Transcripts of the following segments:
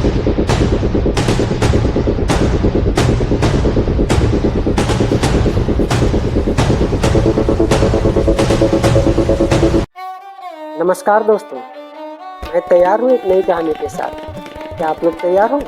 नमस्कार दोस्तों, मैं तैयार हूँ एक नई कहानी के साथ। क्या आप लोग तैयार हो?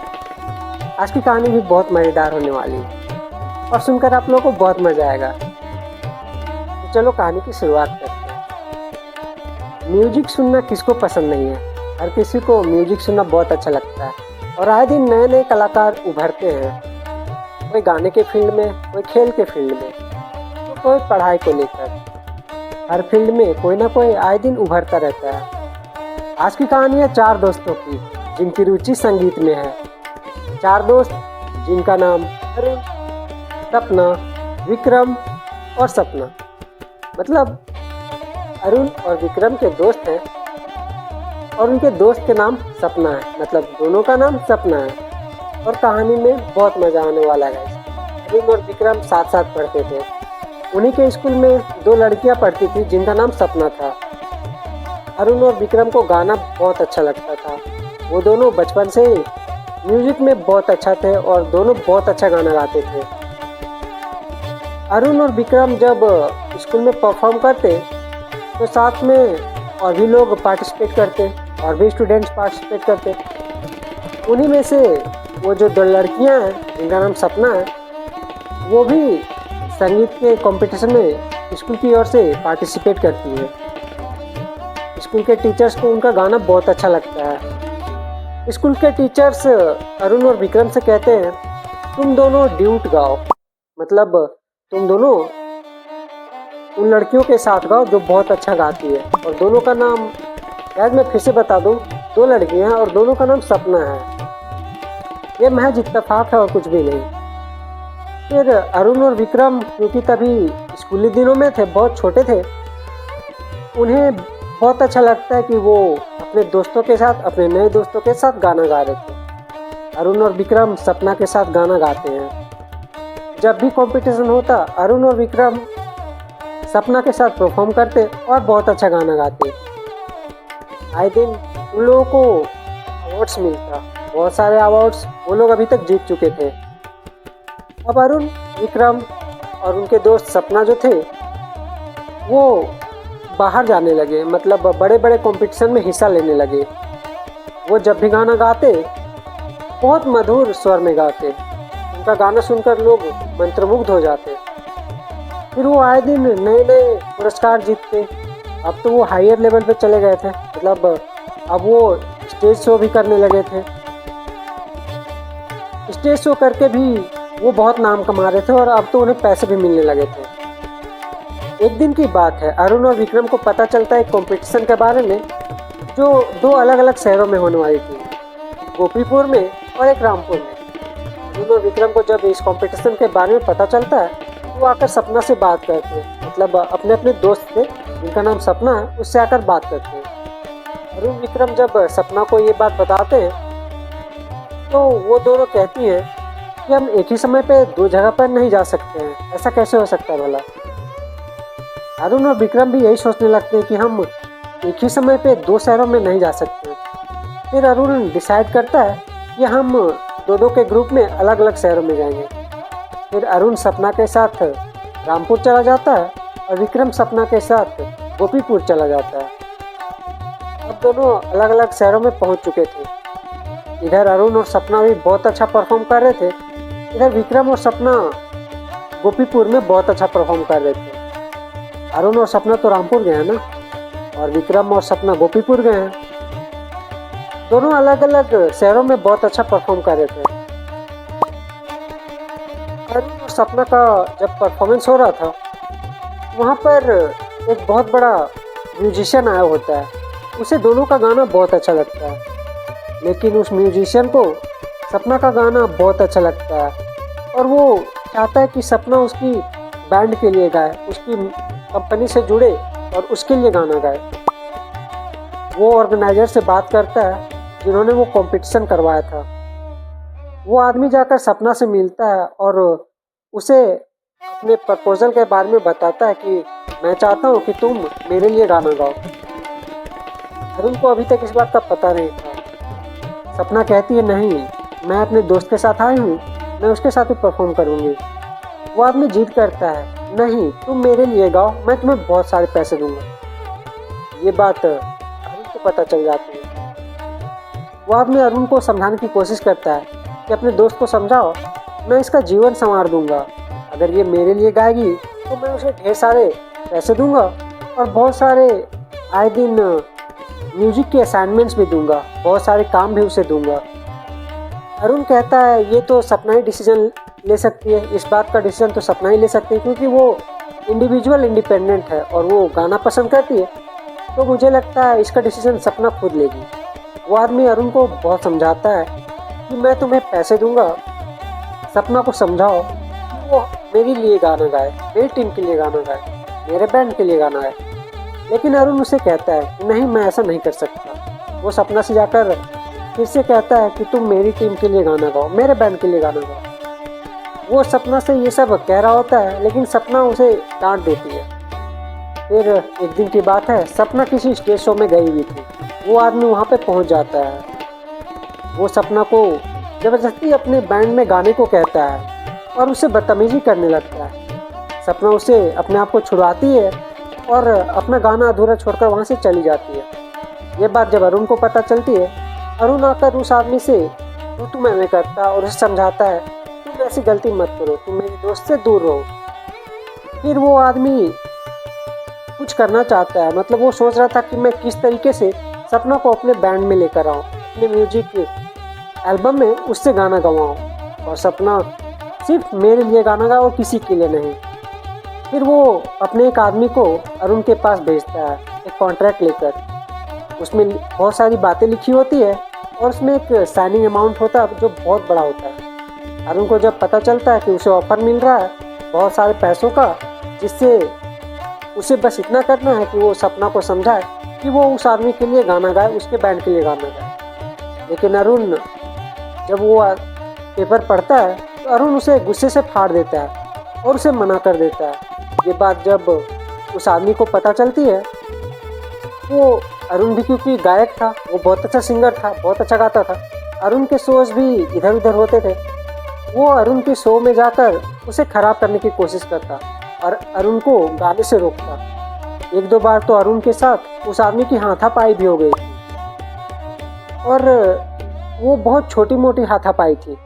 आज की कहानी भी बहुत मज़ेदार होने वाली है और सुनकर आप लोगों को बहुत मज़ा आएगा। तो चलो कहानी की शुरुआत करते हैं। म्यूजिक सुनना किसको पसंद नहीं है? हर किसी को म्यूजिक सुनना बहुत अच्छा लगता है और आए दिन नए नए कलाकार उभरते हैं। कोई गाने के फील्ड में, कोई खेल के फील्ड में, तो कोई पढ़ाई को लेकर। हर फील्ड में कोई ना कोई आए दिन उभरता रहता है। आज की कहानी है चार दोस्तों की जिनकी रुचि संगीत में है। चार दोस्त जिनका नाम अरुण, सपना, विक्रम और सपना, मतलब अरुण और विक्रम के दोस्त हैं और उनके दोस्त के नाम सपना है, मतलब दोनों का नाम सपना है। और कहानी में बहुत मज़ा आने वाला है। अरुण और विक्रम साथ साथ पढ़ते थे। उन्हीं के स्कूल में दो लड़कियां पढ़ती थी जिनका नाम सपना था। अरुण और विक्रम को गाना बहुत अच्छा लगता था। वो दोनों बचपन से ही म्यूजिक में बहुत अच्छा थे और दोनों बहुत अच्छा गाना गाते थे। अरुण और विक्रम जब स्कूल में परफॉर्म करते तो साथ में और भी लोग पार्टिसिपेट करते और भी स्टूडेंट्स पार्टिसिपेट करते। उन्हीं में से वो जो दो लड़कियां हैं जिनका नाम सपना है, वो भी संगीत के कंपटीशन में स्कूल की ओर से पार्टिसिपेट करती है। स्कूल के टीचर्स को उनका गाना बहुत अच्छा लगता है। स्कूल के टीचर्स अरुण और विक्रम से कहते हैं, तुम दोनों ड्यूट गाओ, मतलब तुम दोनों उन लड़कियों के साथ गाओ जो बहुत अच्छा गाती है। और दोनों का नाम, शायद मैं फिर से बता दूं, दो लड़कियां हैं और दोनों का नाम सपना है। ये महज इत्तेफाक है और कुछ भी नहीं। फिर अरुण और विक्रम, क्योंकि तभी स्कूली दिनों में थे, बहुत छोटे थे, उन्हें बहुत अच्छा लगता है कि वो अपने दोस्तों के साथ, अपने नए दोस्तों के साथ गाना गा रहे थे। अरुण और विक्रम सपना के साथ गाना गाते हैं। जब भी कंपटीशन होता, अरुण और विक्रम सपना के साथ परफॉर्म करते और बहुत अच्छा गाना गाते। आए दिन उन लोगों को अवार्ड्स मिलता, बहुत सारे अवार्ड्स वो लोग अभी तक जीत चुके थे। अब अरुण, विक्रम और उनके दोस्त सपना जो थे, वो बाहर जाने लगे, मतलब बड़े बड़े कंपटीशन में हिस्सा लेने लगे। वो जब भी गाना गाते बहुत मधुर स्वर में गाते। उनका गाना सुनकर लोग मंत्रमुग्ध हो जाते। फिर वो आए दिन नए नए पुरस्कार जीतते। अब तो वो हायर लेवल पे चले गए थे, मतलब अब वो स्टेज शो भी करने लगे थे। स्टेज शो करके भी वो बहुत नाम कमा रहे थे और अब तो उन्हें पैसे भी मिलने लगे थे। एक दिन की बात है, अरुण और विक्रम को पता चलता है कंपटीशन के बारे में जो दो अलग अलग शहरों में होने वाली थी, गोपीपुर में और एक रामपुर में। अरुण और विक्रम को जब इस कंपटीशन के बारे में पता चलता है, वो आकर सपना से बात करते हैं, मतलब अपने अपने दोस्त से जिनका नाम सपना है उससे आकर बात करते हैं। अरुण विक्रम जब सपना को ये बात बताते हैं तो वो दोनों कहती हैं कि हम एक ही समय पे दो जगह पर नहीं जा सकते हैं, ऐसा कैसे हो सकता है भला। अरुण और विक्रम भी यही सोचने लगते हैं कि हम एक ही समय पे दो शहरों में नहीं जा सकते। फिर अरुण डिसाइड करता है कि हम दो दो के ग्रुप में अलग अलग शहरों में जाएंगे। फिर अरुण सपना के साथ रामपुर चला जाता है और विक्रम सपना के साथ गोपीपुर चला जाता है। अब दोनों अलग अलग शहरों में पहुंच चुके थे। इधर अरुण और सपना भी बहुत अच्छा परफॉर्म कर रहे थे, इधर विक्रम और सपना गोपीपुर में बहुत अच्छा परफॉर्म कर रहे थे। अरुण और सपना तो रामपुर गए हैं ना, और विक्रम और सपना गोपीपुर गए हैं। दोनों अलग अलग शहरों में बहुत अच्छा परफॉर्म कर रहे थे। अरुण और सपना का जब परफॉर्मेंस हो रहा था, वहाँ पर एक बहुत बड़ा म्यूजिशियन आया होता है। उसे दोनों का गाना बहुत अच्छा लगता है, लेकिन उस म्यूजिशियन को सपना का गाना बहुत अच्छा लगता है और वो चाहता है कि सपना उसकी बैंड के लिए गाए, उसकी कंपनी से जुड़े और उसके लिए गाना गाए। वो ऑर्गेनाइजर से बात करता है जिन्होंने वो कंपटीशन करवाया था। वो आदमी जाकर सपना से मिलता है और उसे अपने प्रपोजल के बारे में बताता है कि मैं चाहता हूँ कि तुम मेरे लिए गाना गाओ। अरुण को अभी तक इस बात का पता नहीं था। सपना कहती है नहीं, मैं अपने दोस्त के साथ आई हूँ, मैं उसके साथ ही परफॉर्म करूँगी। वो आदमी जिद करता है, नहीं तुम मेरे लिए गाओ, मैं तुम्हें बहुत सारे पैसे दूंगा। ये बात अरुण को पता चल जाती है। वो आदमी अरुण को समझाने की कोशिश करता है कि अपने दोस्त को समझाओ, मैं इसका जीवन संवार दूंगा, अगर ये मेरे लिए गाएगी तो मैं उसे ढेर सारे पैसे दूंगा और बहुत सारे आए दिन म्यूजिक के असाइनमेंट्स भी दूंगा, बहुत सारे काम भी उसे दूंगा। अरुण कहता है ये तो सपना ही डिसीजन ले सकती है, इस बात का डिसीजन तो सपना ही ले सकती है, क्योंकि वो इंडिविजुअल इंडिपेंडेंट है और वो गाना पसंद करती है, तो मुझे लगता है इसका डिसीजन सपना खुद लेगी। वो आदमी अरुण को बहुत समझाता है कि मैं तुम्हें पैसे दूंगा, सपना को समझाओ कि वो मेरे लिए गाना गाए, मेरी टीम के लिए गाना गाए, मेरे बैंड के लिए गाना गाए। लेकिन अरुण उसे कहता है कि नहीं, मैं ऐसा नहीं कर सकता। वो सपना से जाकर फिर से कहता है कि तुम मेरी टीम के लिए गाना गाओ, मेरे बैंड के लिए गाना गाओ। वो सपना से ये सब कह रहा होता है, लेकिन सपना उसे डांट देती है। फिर एक दिन की बात है, सपना किसी स्टेज शो में गई हुई थी। वो आदमी वहाँ पे पहुँच जाता है। वो सपना को ज़बरदस्ती अपने बैंड में गाने को कहता है और उसे बदतमीजी करने लगता है। सपना उसे अपने आप को छुड़वाती है और अपना गाना अधूरा छोड़कर वहाँ से चली जाती है। ये बात जब अरुण को पता चलती है, अरुण आकर उस आदमी से तू मैं करता और उसे समझाता है तुम ऐसी गलती मत करो, तुम मेरे दोस्त से दूर रहो। फिर वो आदमी कुछ करना चाहता है, मतलब वो सोच रहा था कि मैं किस तरीके से सपना को अपने बैंड में लेकर आऊँ, अपने म्यूजिक एल्बम में उससे गाना गवाऊँ और सपना सिर्फ मेरे लिए गाना गाए और किसी के लिए नहीं। फिर वो अपने एक आदमी को अरुण के पास भेजता है एक कॉन्ट्रैक्ट लेकर। उसमें बहुत सारी बातें लिखी होती है और उसमें एक साइनिंग अमाउंट होता है जो बहुत बड़ा होता है। अरुण को जब पता चलता है कि उसे ऑफर मिल रहा है बहुत सारे पैसों का, जिससे उसे बस इतना करना है कि वो सपना को समझाए कि वो उस आदमी के लिए गाना गाए, उसके बैंड के लिए गाना गाए। लेकिन अरुण जब वो पेपर पढ़ता है तो अरुण उसे गुस्से से फाड़ देता है और उसे मना कर देता है। ये बात जब उस आदमी को पता चलती है, वो अरुण भी क्योंकि गायक था, वो बहुत अच्छा सिंगर था, बहुत अच्छा गाता था, अरुण के शोज भी इधर उधर होते थे। वो अरुण के शो में जाकर उसे खराब करने की कोशिश करता और अरुण को गाने से रोकता। एक दो बार तो अरुण के साथ उस आदमी की हाथापाई भी हो गई थी और वो बहुत छोटी मोटी हाथापाई थी।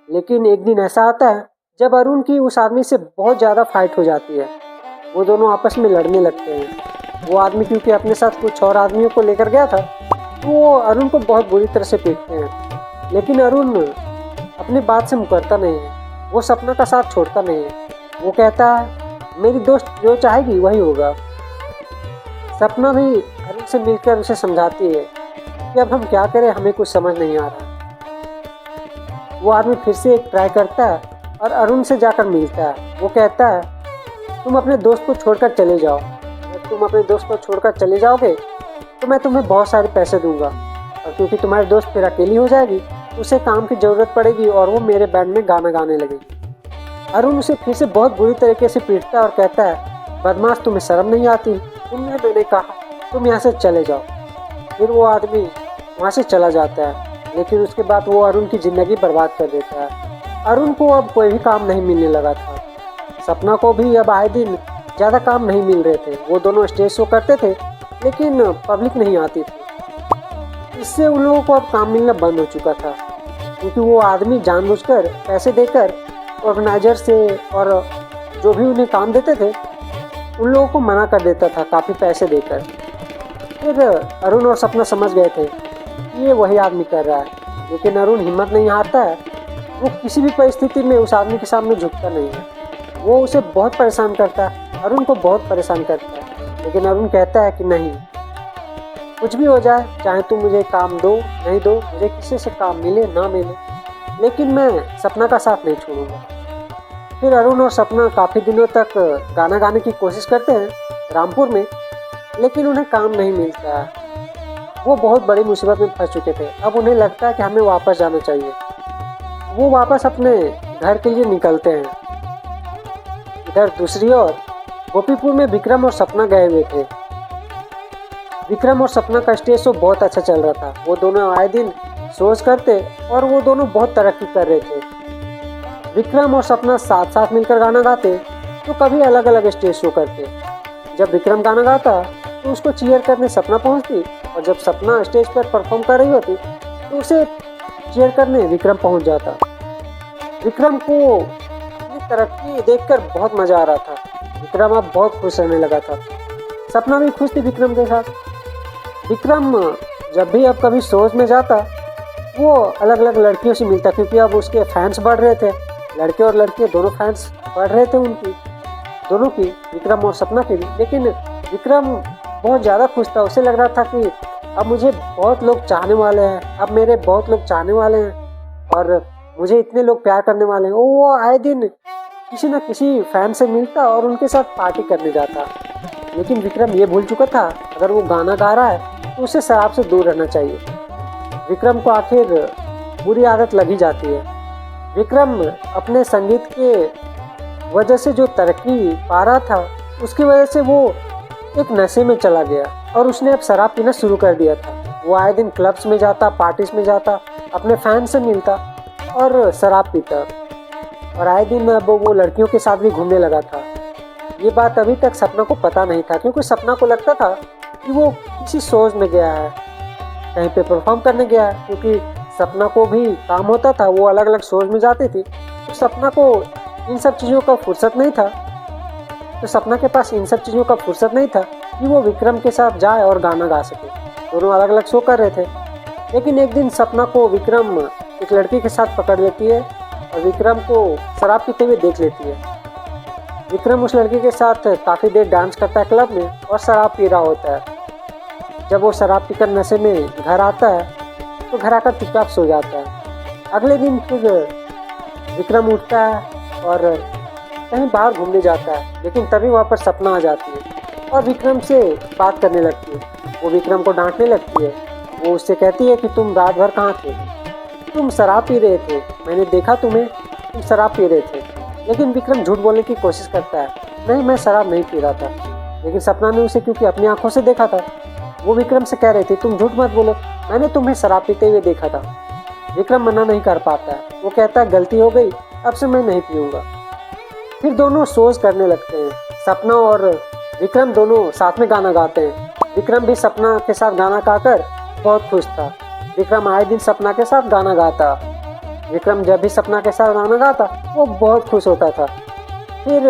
लेकिन एक दिन ऐसा आता है जब अरुण की उस आदमी से बहुत ज़्यादा फाइट हो जाती है। वो दोनों आपस में लड़ने लगते हैं। वो आदमी क्योंकि अपने साथ कुछ और आदमियों को लेकर गया था, तो वो अरुण को बहुत बुरी तरह से पीटते हैं। लेकिन अरुण अपनी बात से मुकरता नहीं है, वो सपना का साथ छोड़ता नहीं है। वो कहता है मेरी दोस्त जो चाहेगी वही होगा। सपना भी अरुण से मिलकर उसे समझाती है कि अब हम क्या करें, हमें कुछ समझ नहीं आ रहा। वो आदमी फिर से एक ट्राई करता है और अरुण से जाकर मिलता है। वो कहता है तुम अपने दोस्त को छोड़कर चले जाओ, अगर तुम अपने दोस्त को छोड़कर चले जाओगे तो मैं तुम्हें बहुत सारे पैसे दूंगा, और क्योंकि तुम्हारी दोस्त फिर अकेली हो जाएगी, उसे काम की ज़रूरत पड़ेगी और वो मेरे बैंड में गाना गाने लगेगी। अरुण उसे फिर से बहुत बुरी तरीके से पीटता है और कहता है बदमाश, तुम्हें शर्म नहीं आती, मैंने कहा तुम यहाँ से चले जाओ। फिर वो आदमी वहाँ से चला जाता है, लेकिन उसके बाद वो अरुण की ज़िंदगी बर्बाद कर देता है। अरुण को अब कोई भी काम नहीं मिलने लगा था। सपना को भी अब आए दिन ज़्यादा काम नहीं मिल रहे थे। वो दोनों स्टेज शो करते थे लेकिन पब्लिक नहीं आती थी। इससे उन लोगों को अब काम मिलना बंद हो चुका था, क्योंकि वो आदमी जानबूझकर पैसे देकर ऑर्गेनाइजर से और जो भी उन्हें काम देते थे उन लोगों को मना कर देता था काफ़ी पैसे देकर। फिर अरुण और सपना समझ गए थे ये वही आदमी कर रहा है, लेकिन अरुण हिम्मत नहीं हारता है। वो किसी भी परिस्थिति में उस आदमी के सामने झुकता नहीं है। वो उसे बहुत परेशान करता है, अरुण को बहुत परेशान करता है, लेकिन अरुण कहता है कि नहीं, कुछ भी हो जाए, चाहे तुम मुझे काम दो नहीं दो, मुझे किसी से काम मिले ना मिले, लेकिन मैं सपना का साथ नहीं छोड़ूंगा। फिर अरुण और सपना काफ़ी दिनों तक गाना गाने की कोशिश करते हैं रामपुर में, लेकिन उन्हें काम नहीं मिलता है। वो बहुत बड़ी मुसीबत में फंस चुके थे। अब उन्हें लगता है कि हमें वापस जाना चाहिए। वो वापस अपने घर के लिए निकलते हैं। इधर दूसरी ओर गोपीपुर में विक्रम और सपना गए हुए थे। विक्रम और सपना का स्टेज शो बहुत अच्छा चल रहा था। वो दोनों आए दिन शोज करते और वो दोनों बहुत तरक्की कर रहे थे। विक्रम और सपना साथ साथ मिलकर गाना गाते तो कभी अलग अलग स्टेज शो करते। जब विक्रम गाना गाता तो उसको चीयर करने सपना पहुंचती, और जब सपना स्टेज पर परफॉर्म कर रही होती तो उसे चीयर करने विक्रम पहुंच जाता। विक्रम को अपनी तरक्की देखकर बहुत मजा आ रहा था। विक्रम अब बहुत खुश रहने लगा था। सपना भी खुश थी विक्रम के साथ। विक्रम जब भी अब कभी शोज में जाता वो अलग अलग लड़कियों से मिलता, क्योंकि अब उसके फैंस बढ़ रहे थे। लड़के और लड़कियां दोनों फैंस बढ़ रहे थे उनकी, दोनों की, विक्रम और सपना की भी। लेकिन विक्रम बहुत ज़्यादा खुश था। उसे लग रहा था कि अब मुझे बहुत लोग चाहने वाले हैं, अब मेरे बहुत लोग चाहने वाले हैं और मुझे इतने लोग प्यार करने वाले हैं। वो आए दिन किसी न किसी फैन से मिलता और उनके साथ पार्टी करने जाता। लेकिन विक्रम ये भूल चुका था, अगर वो गाना गा रहा है तो उसे शराब से दूर रहना चाहिए। विक्रम को आखिर बुरी आदत लगी जाती है। विक्रम अपने संगीत के वजह से जो तरक्की पा रहा था उसकी वजह से वो एक नशे में चला गया और उसने अब शराब पीना शुरू कर दिया था। वो आए दिन क्लब्स में जाता, पार्टीज में जाता, अपने फैन से मिलता और शराब पीता, और आए दिन अब वो लड़कियों के साथ भी घूमने लगा था। ये बात अभी तक सपना को पता नहीं था, क्योंकि सपना को लगता था कि वो किसी शोज में गया है, कहीं पे परफॉर्म करने गया है, क्योंकि सपना को भी काम होता था, वो अलग अलग शोज में जाती थी। तो सपना को इन सब चीज़ों का फुर्सत नहीं था, तो सपना के पास इन सब चीज़ों का फुर्सत नहीं था कि वो विक्रम के साथ जाए और गाना गा सके। दोनों अलग अलग शो कर रहे थे। लेकिन एक दिन सपना को विक्रम एक लड़की के साथ पकड़ लेती है और विक्रम को शराब पीते हुए देख लेती है। विक्रम उस लड़की के साथ काफ़ी देर डांस करता है क्लब में और शराब पी रहा होता है। जब वो शराब पीकर नशे में घर आता है तो घर आकर चुपचाप सो जाता है। अगले दिन फिर विक्रम उठता है और कहीं बाहर घूमने जाता है, लेकिन तभी वहाँ पर सपना आ जाती है और विक्रम से बात करने लगती है। वो विक्रम को डांटने लगती है। वो उससे कहती है कि तुम रात भर कहाँ थे, तुम शराब पी रहे थे, मैंने देखा तुम्हें, तुम शराब पी रहे थे। लेकिन विक्रम झूठ बोलने की कोशिश करता है, नहीं मैं शराब नहीं पी रहा था। लेकिन सपना ने उसे क्योंकि अपनी आंखों से देखा था, वो विक्रम से कह रही थी तुम झूठ मत बोलो, मैंने तुम्हें शराब पीते हुए देखा था। विक्रम मना नहीं कर पाता है। वो कहता है गलती हो गई, अब से मैं नहीं पीऊँगा। फिर दोनों शोज करने लगते हैं। सपना और विक्रम दोनों साथ में गाना गाते हैं। विक्रम भी सपना के साथ गाना गाकर बहुत खुश था। विक्रम आए दिन सपना के साथ गाना गाता। विक्रम जब भी सपना के साथ गाना गाता वो बहुत खुश होता था। फिर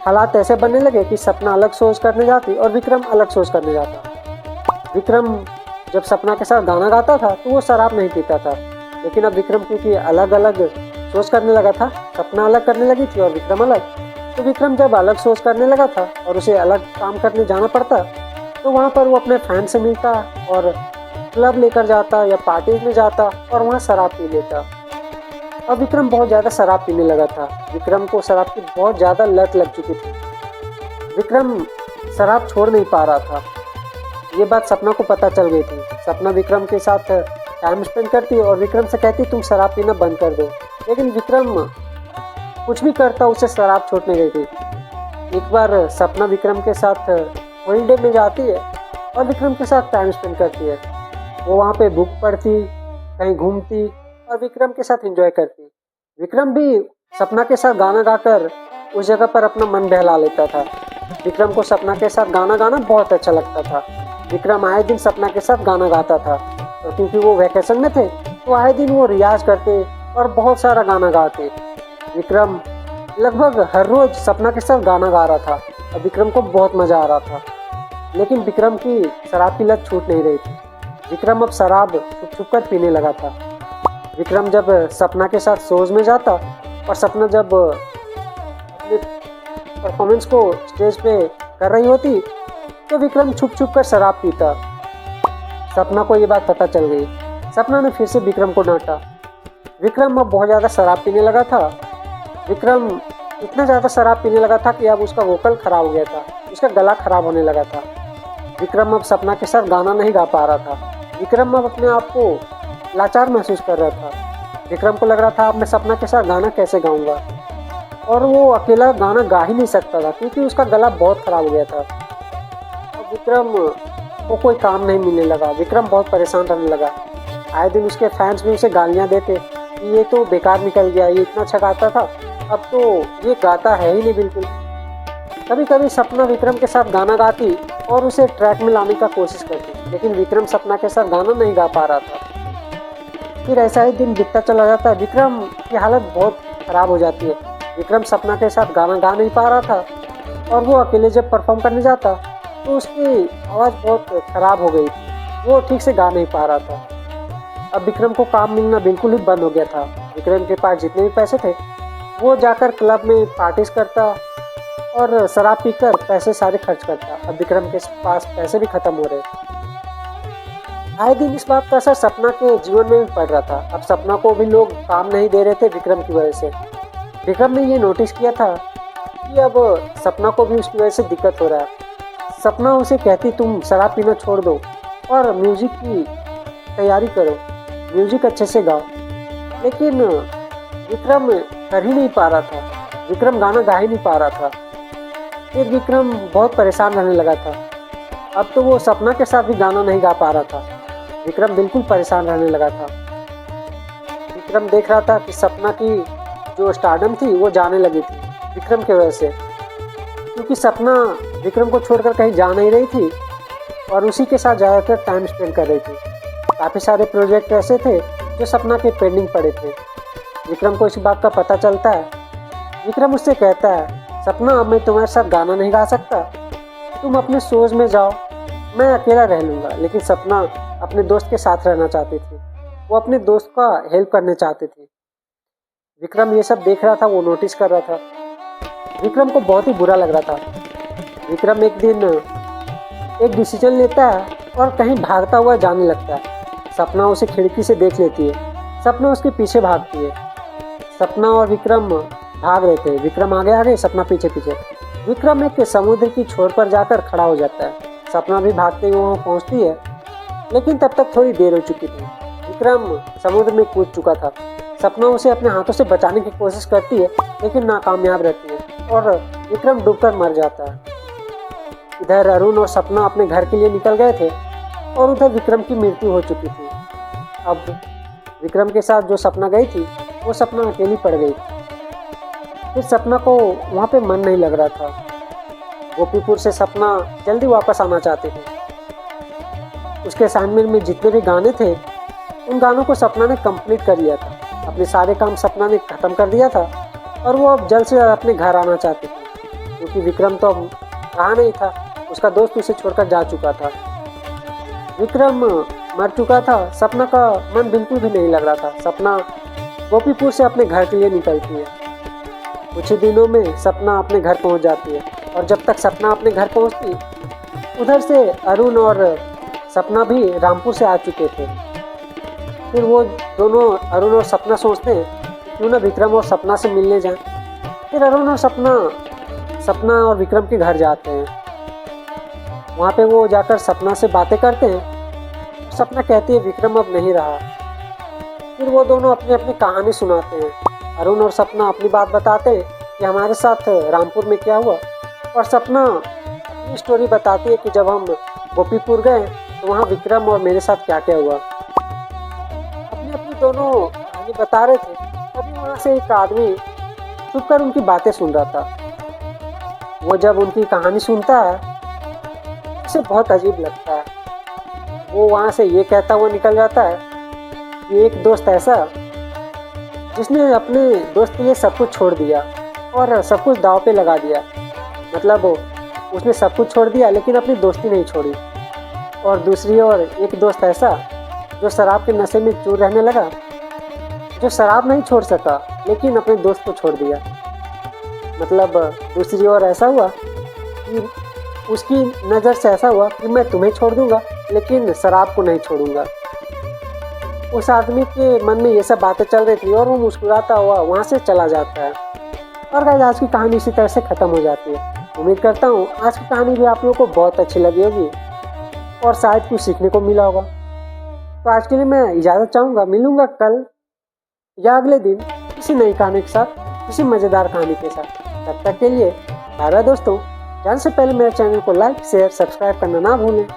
हालात ऐसे बनने लगे कि सपना अलग शोज करने जाती और विक्रम अलग शोज करने जाता। विक्रम जब सपना के साथ गाना गाता था तो वो शराब नहीं पीता था। लेकिन अब विक्रम क्योंकि अलग अलग शोज करने लगा था, सपना अलग करने लगी थी और विक्रम अलग, तो विक्रम जब अलग शोज करने लगा था और उसे अलग काम करने जाना पड़ता तो वहाँ पर वो अपने फैन से मिलता और क्लब लेकर जाता या पार्टीज में जाता और वहाँ शराब पी लेता। अब विक्रम बहुत ज़्यादा शराब पीने लगा था। विक्रम को शराब की बहुत ज़्यादा लत लग चुकी थी। विक्रम शराब छोड़ नहीं पा रहा था। ये बात सपना को पता चल गई थी। सपना विक्रम के साथ टाइम स्पेंड करती और विक्रम से कहती तुम शराब पीना बंद कर दो। लेकिन विक्रम कुछ भी करता, उसे शराब छोड़ने गई थी। एक बार सपना विक्रम के साथ हॉलीडे में जाती है और विक्रम के साथ टाइम स्पेंड करती है। वो वहाँ पे बुक पढ़ती, कहीं घूमती और विक्रम के साथ एंजॉय करती। विक्रम भी सपना के साथ गाना गाकर उस जगह पर अपना मन बहला लेता था। विक्रम को सपना के साथ गाना गाना बहुत अच्छा लगता था। विक्रम आए दिन सपना के साथ गाना गाता था, तो क्योंकि वो वैकेशन में थे तो आए दिन वो रियाज करते और बहुत सारा गाना गाते। विक्रम लगभग हर रोज सपना के साथ गाना गा रहा था और विक्रम को बहुत मज़ा आ रहा था। लेकिन विक्रम की शराब की लत छूट नहीं रही थी। विक्रम अब शराब छुप छुप कर पीने लगा था। विक्रम जब सपना के साथ शोज में जाता और सपना जब अपने परफॉर्मेंस को स्टेज पे कर रही होती तो विक्रम छुप छुप कर शराब पीता। सपना को ये बात पता चल गई। सपना ने फिर से विक्रम को डांटा। विक्रम अब बहुत ज़्यादा शराब पीने लगा था। विक्रम इतना ज़्यादा शराब पीने लगा था कि अब उसका वोकल ख़राब हो गया था, उसका गला ख़राब होने लगा था। विक्रम अब सपना के साथ गाना नहीं गा पा रहा था। विक्रम अब अपने आप को लाचार महसूस कर रहा था। विक्रम को लग रहा था अब मैं सपना के साथ गाना कैसे गाऊंगा, और वो अकेला गाना गा ही नहीं सकता था क्योंकि उसका गला बहुत ख़राब हो गया था। अब विक्रम को कोई काम नहीं मिलने लगा। विक्रम बहुत परेशान रहने लगा। आए दिन उसके फैंस भी उसे गालियाँ देते कि ये तो बेकार निकल गया, ये इतना अच्छा गाता था, अब तो ये गाता है ही नहीं बिल्कुल। कभी कभी सपना विक्रम के साथ गाना गाती और उसे ट्रैक में लाने का कोशिश करती, लेकिन विक्रम सपना के साथ गाना नहीं गा पा रहा था। फिर ऐसा ही दिन बीतता चला जाता है। विक्रम की हालत बहुत ख़राब हो जाती है। विक्रम सपना के साथ गाना गा नहीं पा रहा था और वो अकेले जब परफॉर्म करने जाता तो उसकी आवाज़ बहुत ख़राब हो गई थी, वो ठीक से गा नहीं पा रहा था। अब विक्रम को काम मिलना बिल्कुल ही बंद हो गया था। विक्रम के पास जितने भी पैसे थे वो जाकर क्लब में पार्टीज करता और शराब पीकर पैसे सारे खर्च करता। अब विक्रम के पास पैसे भी खत्म हो रहे। आए दिन इस बात का असर सपना के जीवन में भी पड़ रहा था। अब सपना को भी लोग काम नहीं दे रहे थे विक्रम की वजह से। विक्रम ने ये नोटिस किया था कि अब सपना को भी उसकी वजह से दिक्कत हो रहा है। सपना उसे कहती तुम शराब पीना छोड़ दो और म्यूजिक की तैयारी करो, म्यूजिक अच्छे से गाओ, लेकिन विक्रम कर ही नहीं पा रहा था। विक्रम गाना गा ही नहीं पा रहा था। फिर विक्रम बहुत परेशान रहने लगा था। अब तो वो सपना के साथ भी गाना नहीं गा पा रहा था। विक्रम बिल्कुल परेशान रहने लगा था। विक्रम देख रहा था कि सपना की जो स्टारडम थी वो जाने लगी थी विक्रम की वजह से, क्योंकि सपना विक्रम को छोड़कर कहीं जा नहीं रही थी और उसी के साथ ज़्यादातर टाइम स्पेंड कर रही थी। काफ़ी सारे प्रोजेक्ट ऐसे थे जो सपना के पेंडिंग पड़े थे। विक्रम को इस बात का पता चलता है। विक्रम उससे कहता है सपना अब मैं तुम्हारे साथ गाना नहीं गा सकता, तुम अपने शोज में जाओ, मैं अकेला रह लूँगा। लेकिन सपना अपने दोस्त के साथ रहना चाहती थी, वो अपने दोस्त का हेल्प करने चाहती थी। विक्रम ये सब देख रहा था, वो नोटिस कर रहा था। विक्रम को बहुत ही बुरा लग रहा था। विक्रम एक दिन एक डिसीजन लेता है और कहीं भागता हुआ जाने लगता है। सपना उसे खिड़की से देख लेती है। सपना उसके पीछे भागती है। सपना और विक्रम भाग रहे थे। विक्रम आगे आगे, सपना पीछे पीछे। विक्रम एक समुद्र की छोर पर जाकर खड़ा हो जाता है। सपना भी भागते हुए वहाँ पहुँचती है, लेकिन तब तक थोड़ी देर हो चुकी थी। विक्रम समुद्र में कूद चुका था। सपना उसे अपने हाथों से बचाने की कोशिश करती है, लेकिन नाकामयाब रहती है और विक्रम डूबकर मर जाता है। इधर अरुण और सपना अपने घर के लिए निकल गए थे और उधर विक्रम की मृत्यु हो चुकी थी। अब विक्रम के साथ जो सपना गई थी वो सपना अकेली पड़ गई। फिर सपना को वहाँ पे मन नहीं लग रहा था। गोपीपुर से सपना जल्दी वापस आना चाहती थी। उसके असाइनमेंट में जितने भी गाने थे उन गानों को सपना ने कंप्लीट कर लिया था। अपने सारे काम सपना ने ख़त्म कर दिया था और वो अब जल्द से जल्द अपने घर आना चाहती थी, क्योंकि विक्रम तो अब रहा नहीं था। उसका दोस्त उसे छोड़कर जा चुका था। विक्रम मर चुका था। सपना का मन बिल्कुल भी नहीं लग रहा था। सपना गोपीपुर से अपने घर के लिए निकलती है। कुछ ही दिनों में सपना अपने घर पहुंच जाती है और जब तक सपना अपने घर पहुंचती, उधर से अरुण और सपना भी रामपुर से आ चुके थे। फिर वो दोनों अरुण और सपना सोचते हैं क्यों ना विक्रम और सपना से मिलने जाएं। फिर अरुण और सपना और विक्रम के घर जाते हैं। वहाँ पे वो जाकर सपना से बातें करते हैं। सपना कहती है विक्रम अब नहीं रहा। फिर वो दोनों अपनी अपनी कहानी सुनाते हैं। अरुण और सपना अपनी बात बताते हैं कि हमारे साथ रामपुर में क्या हुआ, और सपना अपनी स्टोरी बताती है कि जब हम गोपीपुर गए तो वहाँ विक्रम और मेरे साथ क्या क्या हुआ। अपनी अपनी दोनों कहानी बता रहे थे, तभी वहाँ से एक आदमी छुपकर उनकी बातें सुन रहा था। वो जब उनकी कहानी सुनता है उसे बहुत अजीब लगता है। वो वहाँ से ये कहता हुआ निकल जाता है कि एक दोस्त ऐसा जिसने अपने दोस्त के लिए सब कुछ छोड़ दिया और सब कुछ दांव पे लगा दिया। मतलब उसने सब कुछ छोड़ दिया लेकिन अपनी दोस्ती नहीं छोड़ी। और दूसरी ओर एक दोस्त ऐसा जो शराब के नशे में चूर रहने लगा, जो शराब नहीं छोड़ सका लेकिन अपने दोस्त को छोड़ दिया। मतलब दूसरी ओर ऐसा हुआ कि उसकी नज़र से ऐसा हुआ कि मैं तुम्हें छोड़ दूंगा लेकिन शराब को नहीं छोड़ूंगा। उस आदमी के मन में ये सब बातें चल रही थी और वो मुस्कुराता हुआ वहाँ से चला जाता है। और गाइस आज की कहानी इसी तरह से ख़त्म हो जाती है। उम्मीद करता हूँ आज की कहानी भी आप लोगों को बहुत अच्छी लगी होगी और शायद कुछ सीखने को मिला होगा। तो आज के लिए मैं इजाज़त चाहूँगा। मिलूँगा कल या अगले दिन किसी नई कहानी के साथ, किसी मज़ेदार कहानी के साथ। तब तक के लिए बाय बाय दोस्तों। जाने से पहले मेरे चैनल को लाइक, शेयर, सब्सक्राइब करना ना भूलें।